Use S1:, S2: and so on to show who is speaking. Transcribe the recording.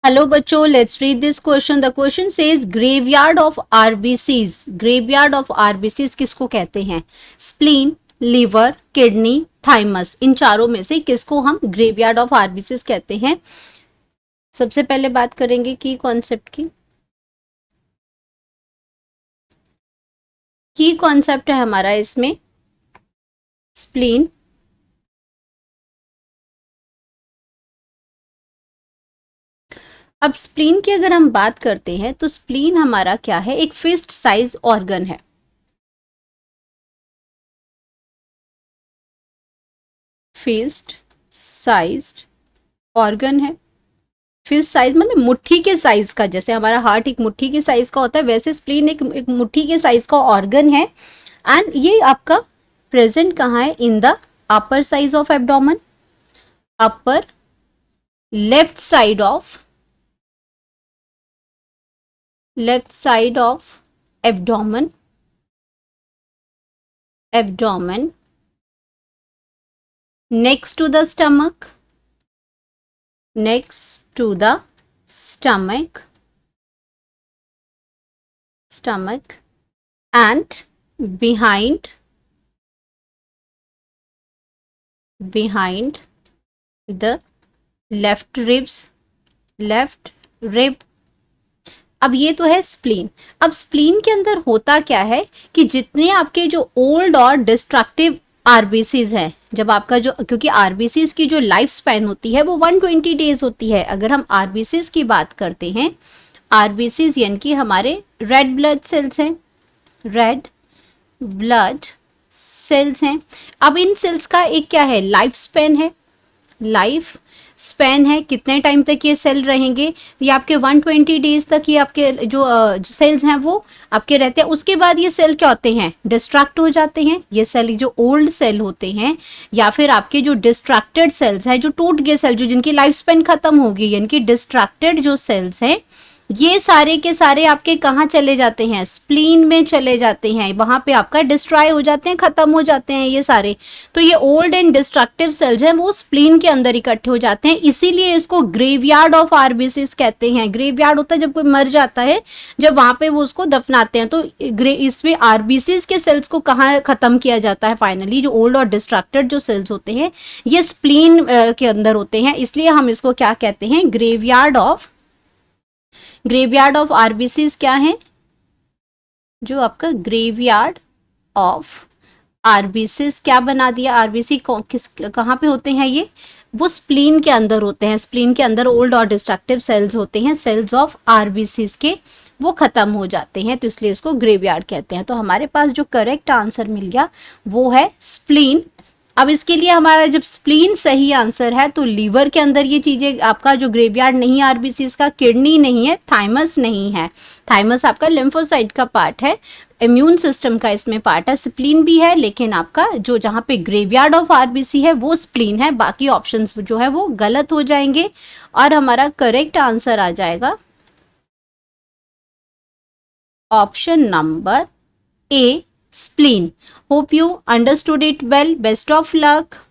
S1: Hello बच्चों, let's read this question. The question says graveyard of RBCs. Graveyard of RBCs किसको कहते हैं? Spleen, liver, kidney, thymus, इन चारों में से किसको हम ग्रेवयार्ड ऑफ आरबीसीज कहते हैं? सबसे पहले बात करेंगे की कॉन्सेप्ट की। की कॉन्सेप्ट है हमारा इसमें स्प्लीन, अब स्प्लीन की अगर हम बात करते हैं तो स्प्लीन हमारा क्या है? एक फिस्ट साइज ऑर्गन है। फिस्ट साइज्ड ऑर्गन है। फिस्ट साइज मतलब मुट्ठी के साइज का, जैसे हमारा हार्ट एक मुट्ठी के साइज का होता है, वैसे स्प्लीन एक मुट्ठी के साइज का ऑर्गन है। एंड ये आपका प्रेजेंट कहाँ है? In the upper size of abdomen, upper left side of abdomen, next to the stomach, next to the stomach, and behind the left rib। अब ये तो है स्प्लीन। अब स्प्लीन के अंदर होता क्या है कि जितने आपके जो ओल्ड और डिस्ट्रक्टिव आरबीसीज हैं, जब आपका जो, क्योंकि आरबीसीज की जो लाइफ स्पैन होती है वो 120 डेज होती है। अगर हम आरबीसीज की बात करते हैं, आरबीसीज यानी कि हमारे रेड ब्लड सेल्स हैं, रेड ब्लड सेल्स हैं। अब इन सेल्स का एक क्या है? लाइफ स्पैन है। लाइफ स्पैन है, कितने टाइम तक ये सेल रहेंगे? ये आपके 120 डेज तक ये आपके जो सेल्स हैं वो आपके रहते हैं। उसके बाद ये सेल क्या होते हैं? डिस्ट्रैक्ट हो जाते हैं। ये सेल जो ओल्ड सेल होते हैं या फिर आपके जो डिस्ट्रैक्टेड सेल्स हैं, जो टूट गए सेल, जो जिनकी लाइफ स्पैन खत्म हो गई, यानी कि डिस्ट्रैक्टेड जो सेल्स हैं, ये सारे के सारे आपके कहाँ चले जाते हैं? स्प्लीन में चले जाते हैं। वहां पे आपका डिस्ट्रॉय हो जाते हैं, खत्म हो जाते हैं ये सारे। तो ये ओल्ड एंड डिस्ट्रक्टिव सेल्स हैं, वो स्प्लीन के अंदर इकट्ठे हो जाते हैं। इसीलिए इसको ग्रेवयार्ड ऑफ आरबीसीज कहते हैं। ग्रेवयार्ड होता है जब कोई मर जाता है, जब वहां पे वो उसको दफनाते हैं, तो इसमें आरबीसीज के सेल्स को कहाँ खत्म किया जाता है? फाइनली जो ओल्ड और डिस्ट्रक्टेड जो सेल्स होते हैं ये स्प्लीन के अंदर होते हैं। इसलिए हम इसको क्या कहते हैं? ग्रेवयार्ड ऑफ आरबीसीज क्या है? जो आपका ग्रेवयार्ड ऑफ आरबीसीज क्या बना दिया? आरबीसी कहाँ पे होते हैं? ये वो स्प्लीन के अंदर होते हैं। स्प्लीन के अंदर ओल्ड और डिस्ट्रक्टिव सेल्स होते हैं, सेल्स ऑफ आरबीसीज के, वो खत्म हो जाते हैं, तो इसलिए इसको ग्रेवयार्ड कहते हैं। तो हमारे पास जो करेक्ट आंसर मिल गया वो है स्प्लीन। अब इसके लिए हमारा जब स्प्लीन सही आंसर है तो लीवर के अंदर ये चीजें आपका जो ग्रेवयार्ड नहीं है आरबीसीज का, किडनी नहीं है, थाइमस नहीं है। थाइमस आपका लिम्फोसाइट का पार्ट है, इम्यून सिस्टम का इसमें पार्ट है। स्प्लीन भी है, लेकिन आपका जो जहाँ पे ग्रेवयार्ड ऑफ आरबीसी है वो स्प्लीन है। बाकी ऑप्शंस जो है वो गलत हो जाएंगे और हमारा करेक्ट आंसर आ जाएगा option number A, spleen. Hope you understood it well. Best of luck.